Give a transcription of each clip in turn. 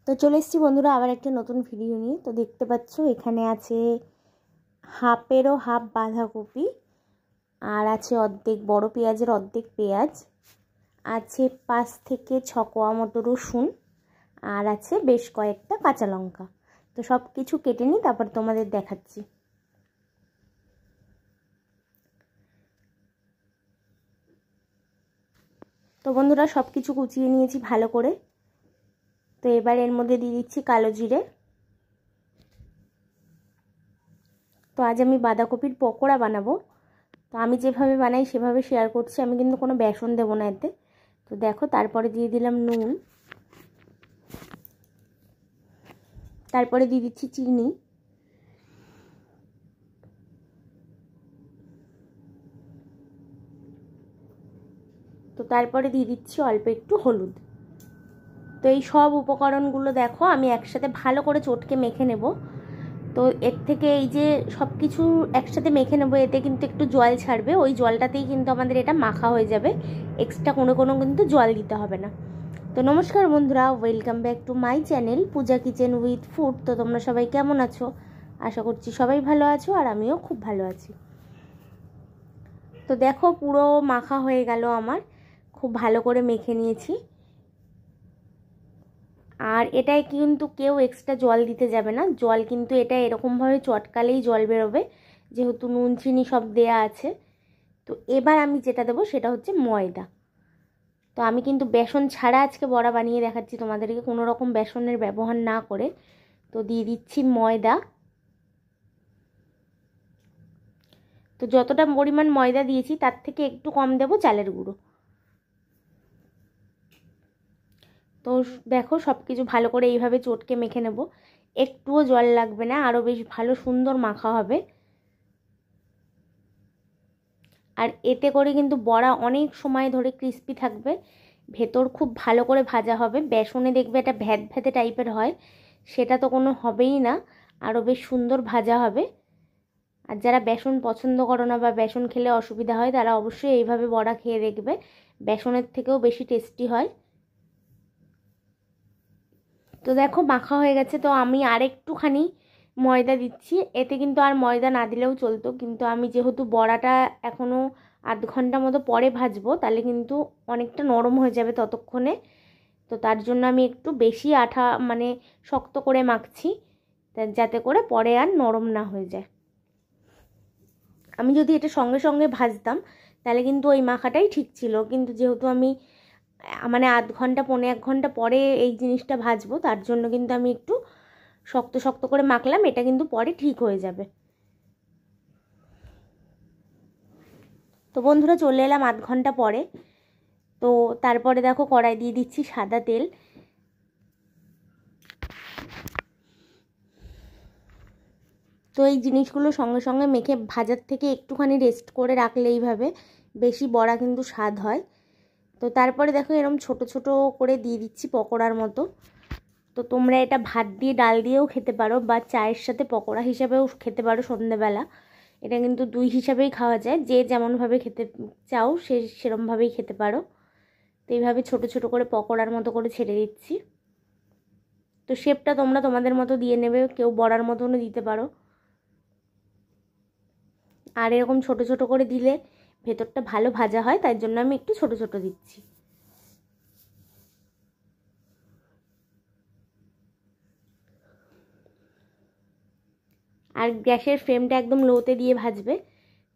তো চলে এসেছি বন্ধুরা আবার একটা নতুন ভিডিও নিয়ে। তো দেখতে পাচ্ছ এখানে আছে হাফেরও হাফ বাঁধাকপি, আর আছে অর্ধেক বড় পেঁয়াজের অর্ধেক পেঁয়াজ, আছে 5 থেকে 6 কোয়া মতো রসুন, আর আছে বেশ কয়েকটা কাঁচা লঙ্কা। তো সব কিছু কেটে নিই, তারপর তোমাদের দেখাচ্ছি। তো বন্ধুরা সব কিছু কুচিয়ে নিয়েছি ভালো করে। তো এবার এর মধ্যে দিয়ে দিচ্ছি কালো জিরে। তো আজ আমি বাঁধাকপির পকোড়া বানাবো। তো আমি যেভাবে বানাই সেভাবে শেয়ার করছি, আমি কিন্তু কোনো বেসন দেবো না এতে। তো দেখো, তারপরে দিয়ে দিলাম নুন, তারপরে দিয়ে দিচ্ছি চিনি, তো তারপরে দিয়ে দিচ্ছি অল্প একটু হলুদ। তো এই সব উপকরণগুলো দেখো আমি একসাথে ভালো করে চটকে মেখে নেব। তো এর থেকে এই যে সব কিছু একসাথে মেখে নেবো, এতে কিন্তু একটু জল ছাড়বে, ওই জলটাতেই কিন্তু আমাদের এটা মাখা হয়ে যাবে, এক্সট্রা কোনো কিন্তু জল দিতে হবে না। তো নমস্কার বন্ধুরা, welcome back to my channel Puja kitchen with food. তো তোমরা সবাই কেমন আছো? আশা করছি সবাই ভালো আছো, আর আমিও খুব ভালো আছি। তো দেখো পুরো মাখা হয়ে গেল আমার, খুব ভালো করে মেখে নিয়েছি। আর এটায় কিন্তু কেউ এক্সট্রা জল দিতে যাবে না, জল কিন্তু এটা এরকমভাবে চটকালেই জল বেরোবে, যেহেতু নুন চিনি সব দেয়া আছে। তো এবার আমি যেটা দেবো সেটা হচ্ছে ময়দা। তো আমি কিন্তু বেসন ছাড়া আজকে বড়া বানিয়ে দেখাচ্ছি তোমাদেরকে, কোনো রকম বেসনের ব্যবহার না করে। তো দিয়ে দিচ্ছি ময়দা। তো যতটা পরিমাণ ময়দা দিয়েছি তার থেকে একটু কম দেবো চালের গুঁড়ো। তো দেখো সব কিছু ভালো করে এইভাবে চটকে মেখে নেব, একটুও জল লাগবে না, আরও বেশ ভালো সুন্দর মাখা হবে। আর এতে করে কিন্তু বড়া অনেক সময় ধরে ক্রিস্পি থাকবে, ভেতর খুব ভালো করে ভাজা হবে। বেসনে দেখবে এটা ভ্যাদ ভ্যাদে টাইপের হয়, সেটা তো কোনো হবেই না, আরও বেশ সুন্দর ভাজা হবে। আর যারা বেসন পছন্দ করো না বা বেসন খেলে অসুবিধা হয়, তারা অবশ্যই এইভাবে বড়া খেয়ে দেখবে, বেসনের থেকেও বেশি টেস্টি হয়। তো দেখো মাখা হয়ে গেছে। তো আমি আরেকটুখানি ময়দা দিচ্ছি, এতে কিন্তু আর ময়দা না দিলেও চলতো, কিন্তু আমি যেহেতু বড়াটা এখনও আধ ঘন্টা মতো পরে ভাজবো, তাহলে কিন্তু অনেকটা নরম হয়ে যাবে ততক্ষণে। তো তার জন্য আমি একটু বেশি আঠা মানে শক্ত করে মাখছি, যাতে করে পরে আর নরম না হয়ে যায়। আমি যদি এটা সঙ্গে সঙ্গে ভাজতাম তাহলে কিন্তু ওই মাখাটাই ঠিক ছিল, কিন্তু যেহেতু আমি মানে আধ ঘন্টা 1.5 ঘন্টা পরে এই জিনিসটা ভাজবো, তার জন্য কিন্তু আমি একটু শক্ত শক্ত করে মাখলাম, এটা কিন্তু পরে ঠিক হয়ে যাবে। তো বন্ধুরা চলে এলাম আধ ঘন্টা পরে। তো তারপরে দেখো কড়াই দিয়ে দিচ্ছি সাদা তেল। তো এই জিনিসগুলো সঙ্গে সঙ্গে মেখে ভাজার থেকে একটুখানি রেস্ট করে রাখলে এইভাবে বেশি বড়া কিন্তু স্বাদ হয়। তো তারপরে দেখো এরকম ছোট ছোট করে দিয়ে দিচ্ছি পকোড়ার মতো। তো তোমরা এটা ভাত দিয়ে ডাল দিয়েও খেতে পারো, বা চায়ের সাথে পকোড়া হিসাবেও খেতে পারো সন্ধ্যেবেলা। এটা কিন্তু দুই হিসাবেই খাওয়া যায়, যে যেমনভাবে খেতে চাও সে সেরমভাবেই খেতে পারো। তো এইভাবে ছোট ছোট করে পকোড়ার মতো করে ছেড়ে দিচ্ছি। তো শেপটা তোমরা তোমাদের মতো দিয়ে নেবে, কেউ বড়ার মতনও দিতে পারো। আর এরকম ছোট ছোট করে দিলে ভেতরটা ভালো ভাজা হয়, তাই জন্য আমি একটু ছোট ছোট দিচ্ছি। আর গ্যাসের ফ্লেমটা একদম লোতে দিয়ে ভাজবে,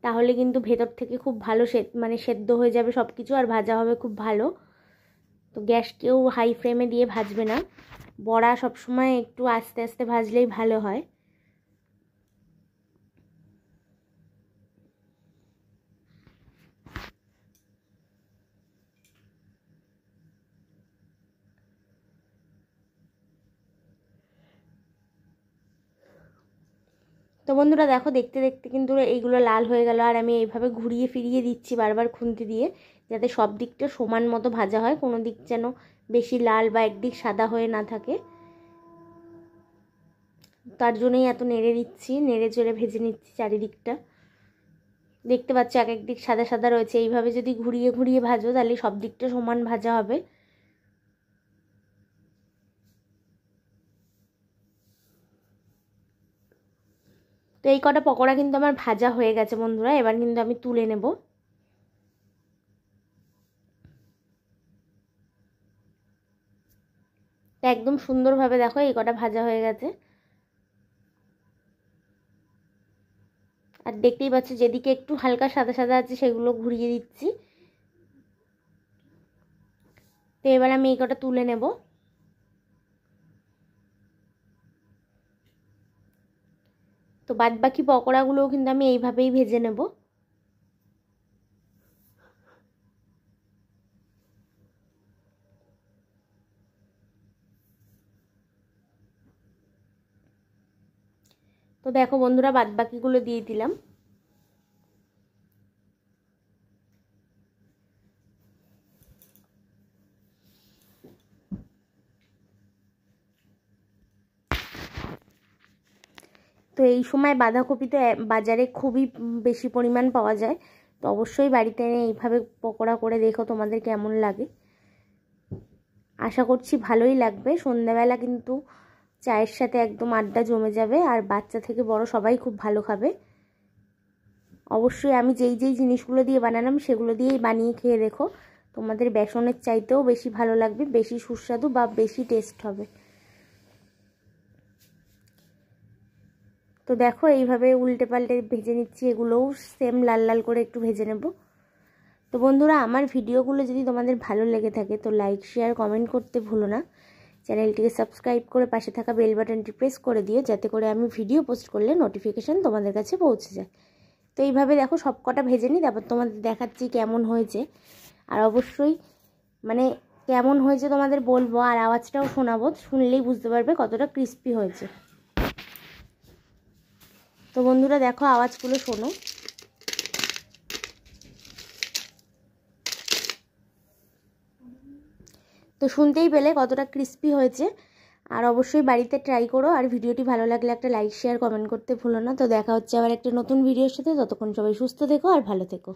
তাহলে কিন্তু ভেতর থেকে খুব ভালো সেদ্ধ হয়ে যাবে সব কিছু, আর ভাজা হবে খুব ভালো। তো গ্যাসকেও হাই ফ্লেমে দিয়ে ভাজবে না, বড়া সবসময় একটু আস্তে আস্তে ভাজলেই ভালো হয়। তো বন্ধুরা দেখো দেখতে দেখতে কিন্তু এইগুলো লাল হয়ে গেল, আর আমি এইভাবে ঘুরিয়ে ফিরিয়ে দিচ্ছি বারবার খুন্তি দিয়ে, যাতে সব দিকটা সমান মতো ভাজা হয়, কোনো দিক যেন বেশি লাল বা একদিক সাদা হয়ে না থাকে। তার জন্যই এত নেড়ে দিচ্ছি, নেড়ে চেড়ে ভেজে নিচ্ছি চারিদিকটা। দেখতে পাচ্ছ এক এক দিক সাদা সাদা রয়েছে, এইভাবে যদি ঘুরিয়ে ঘুরিয়ে ভাজো তাহলে সব দিকটা সমান ভাজা হবে। তো এই কটা পকোড়া কিন্তু আমার ভাজা হয়ে গেছে বন্ধুরা, এবার কিন্তু আমি তুলে নেব। একদম সুন্দরভাবে দেখো এই কটা ভাজা হয়ে গেছে। আর দেখতেই পাচ্ছ যেদিকে একটু হালকা সাদা সাদা আছে সেগুলো ঘুরিয়ে দিচ্ছি। তো এবার আমি এই কটা তুলে নেব। তো বাদ বাকি পকোড়াগুলোও কিন্তু আমি এইভাবেই ভেজে নেব। তো দেখো বন্ধুরা বাদ বাকিগুলো দিয়ে দিলাম। তো এই সময় বাঁধাকপি তো বাজারে খুবই বেশি পরিমাণ পাওয়া যায়, তো অবশ্যই বাড়িতে এনে এইভাবে পকোড়া করে দেখো তোমাদের কেমন লাগে। আশা করছি ভালোই লাগবে। সন্ধ্যাবেলা কিন্তু চায়ের সাথে একদম আড্ডা জমে যাবে, আর বাচ্চা থেকে বড় সবাই খুব ভালো খাবে। অবশ্যই আমি যেই যেই জিনিসগুলো দিয়ে বানালাম সেগুলো দিয়েই বানিয়ে খেয়ে দেখো, তোমাদের বেসনের চাইতেও বেশি ভালো লাগবে, বেশি সুস্বাদু বা বেশি টেস্ট হবে। তো দেখো এইভাবে উল্টে পাল্টে ভেজে নিচ্ছি, এগুলোও সেম লাল লাল করে একটু ভেজে নেব। তো বন্ধুরা আমার ভিডিওগুলো যদি তোমাদের ভালো লেগে থাকে তো লাইক শেয়ার কমেন্ট করতে ভুলো না। চ্যানেলটিকে সাবস্ক্রাইব করে পাশে থাকা বেল বাটনটি প্রেস করে দিও, যাতে করে আমি ভিডিও পোস্ট করলে নোটিফিকেশান তোমাদের কাছে পৌঁছে যায়। তো এইভাবে দেখো সব কটা ভেজে নিই, তারপর তোমাদের দেখাচ্ছি কেমন হয়েছে। আর অবশ্যই মানে কেমন হয়েছে তোমাদের বলবো, আর আওয়াজটাও শোনাবো, শুনলেই বুঝতে পারবে কতটা ক্রিস্পি হয়েছে। তো বন্ধুরা দেখো আওয়াজগুলো শোনো। তো শুনতেই পেলে কতটা ক্রিস্পি হয়েছে। আর অবশ্যই বাড়িতে ট্রাই করো, আর ভিডিওটি ভালো লাগলে একটা লাইক শেয়ার কমেন্ট করতে ভুলো না। তো দেখা হচ্ছে আবার একটা নতুন ভিডিওর সাথে, ততক্ষণ সবাই সুস্থ থেকো আর ভালো থেকো।